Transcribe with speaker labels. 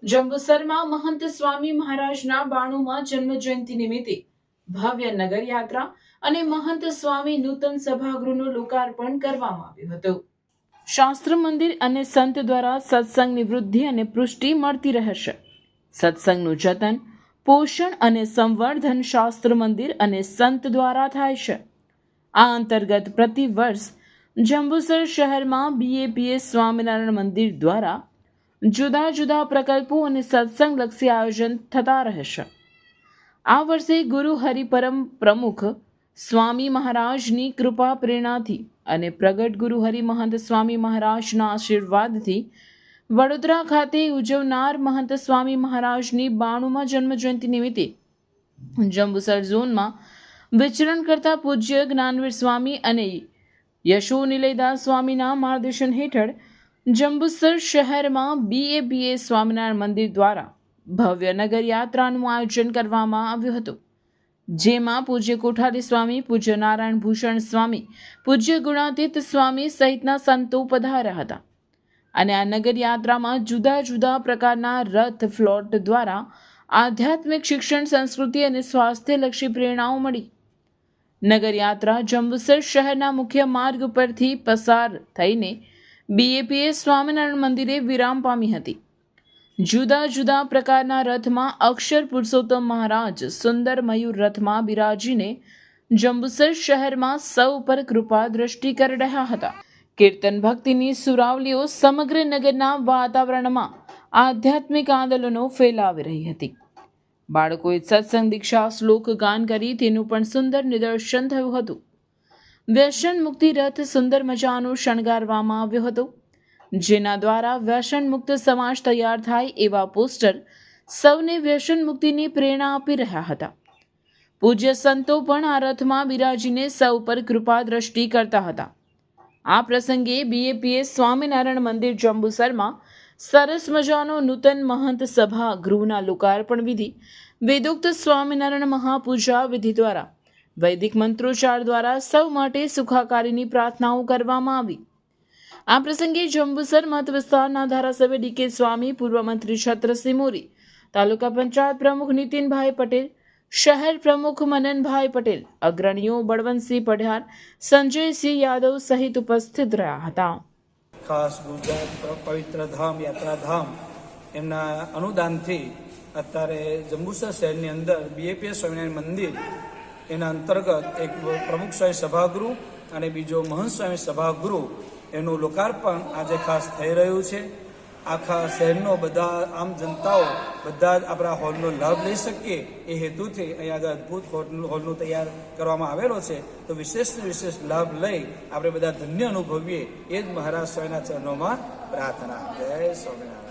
Speaker 1: જંબુસરમાં મહંત સ્વામી મહારાજના 92મા જન્મ જયંતિ નિમિત્તે ભવ્ય નગર યાત્રા અને મહંત સ્વામી નૂતન સભાગૃહનું લોકાર્પણ કરવામાં આવ્યું હતું. શાસ્ત્ર મંદિર અને સંત દ્વારા સત્સંગની વૃદ્ધિ અને પુષ્ટિ મળતી રહેશે. સત્સંગનું જતન, પોષણ અને સંવર્ધન શાસ્ત્ર મંદિર અને સંત દ્વારા થાય છે. આ અંતર્ગત પ્રતિ વર્ષ જંબુસર શહેરમાં BAPS સ્વામિનારાયણ મંદિર દ્વારા જુદા જુદા પ્રકલ્પો અને સત્સંગલક્ષી આયોજન થતા રહેશે. આ વર્ષે ગુરુ હરિપરમ પ્રમુખ સ્વામી મહારાજની કૃપા પ્રેરણાથી અને પ્રગટ ગુરુ હરિ મહંત સ્વામી મહારાજના આશીર્વાદથી વડોદરા ખાતે ઉજવનાર મહંત સ્વામી મહારાજની 92મા જન્મજયંતિ નિમિત્તે જંબુસર ઝોનમાં વિચરણ કરતા પૂજ્ય જ્ઞાનવીર સ્વામી અને યશોનિલયદાસ સ્વામીના માર્ગદર્શન હેઠળ જંબુસર શહેરમાં BAPS સ્વામિનારાયણ મંદિર દ્વારા ભવ્ય નગર યાત્રાનું આયોજન કરવામાં આવ્યું હતું, જેમાં પૂજ્ય કોઠારી સ્વામી, પૂજ્ય નારાયણ ભૂષણ સ્વામી, પૂજ્ય ગુણાતીત સ્વામી સહિતના સંતો પધાર્યા હતા. અને આ નગર યાત્રામાં જુદા જુદા પ્રકારના રથ ફ્લોટ દ્વારા આધ્યાત્મિક શિક્ષણ, સંસ્કૃતિ અને સ્વાસ્થ્યલક્ષી પ્રેરણાઓ મળી. નગર યાત્રા જંબુસર શહેરના મુખ્ય માર્ગ પરથી પસાર થઈને BAPS સ્વામિનારાયણ મંદિરે વિરામ પામી હતી. જુદા જુદા પ્રકારના રથમાં અક્ષર પુરુષોત્તમ મહારાજ સુંદર મયુર રથમાં બિરાજીને જંબુસર શહેરમાં સૌ પર કૃપા દ્રષ્ટિ કરી રહ્યા હતા. કીર્તન ભક્તિની સુરાવલીઓ સમગ્ર નગરના વાતાવરણમાં આધ્યાત્મિક આંદોલનો ફેલાવી રહી હતી. બાળકોએ સત્સંગ દીક્ષા શ્લોક ગાન કરી તેનું પણ સુંદર નિદર્શન થયું હતું. વ્યસન મુક્તિ રથ સુંદર મજાનો શણગારવામાં આવ્યો હતો, જેના દ્વારા વ્યસન મુક્ત સમાજ તૈયાર થાય એવા પોસ્ટર સૌને વ્યસન મુક્તિની પ્રેરણા આપી રહ્યા હતા. પૂજ્ય સંતો પણ આ રથમાં બિરાજીને સૌ પર કૃપા દ્રષ્ટિ કરતા હતા. આ પ્રસંગે BAPS સ્વામિનારાયણ મંદિર જંબુસરમાં સરસ મજાનો નૂતન મહંત સભા ગૃહના લોકાર્પણ વિધિ, વેદોક્ત સ્વામિનારાયણ મહાપૂજા વિધિ દ્વારા વૈદિક મંત્રોચ્ચાર દ્વારા સૌ માટે સુખાકારીની પ્રાર્થનાઓ કરવામાં આવી. આ પ્રસંગે જંબુસર મત વિસ્તારના ધારાસભ્ય DK સ્વામી, પૂર્વ મંત્રી છત્રસિંહ મોરી, તાલુકા પંચાયત પ્રમુખ નીતિનભાઈ પટેલ, શહેર પ્રમુખ મનનભાઈ પટેલ, અગ્રણીઓ બળવંતસિંહ પઢિયાર, સંજયસિંહ યાદવ સહિત ઉપસ્થિત રહ્યા હતા.
Speaker 2: ખાસ ગુજરાત પવિત્ર ધામ યાત્રાધામ એમના અનુદાનથી અત્યારે જંબુસર શહેરની અંદર BAPS સ્વામિનારાયણ મંદિર એના અંતર્ગત એક પ્રમુખ સ્વામી સભાગૃહ અને બીજો મહંત સ્વામી સભાગૃહ એનું લોકાર્પણ આજે ખાસ થઈ રહ્યું છે. આખા શહેરનો બધા આમ જનતાઓ બધા જ આપણા હોલનો લાભ લઈ શકીએ એ હેતુથી અહીંયા આગળ અદ્ભુત હોલનું તૈયાર કરવામાં આવેલો છે. તો વિશેષ લાભ લઈ આપણે બધા ધન્ય અનુભવીએ એ જ મહારાજ સ્વામીના ચરણોમાં પ્રાર્થના. જય સ્વામિનારાયણ.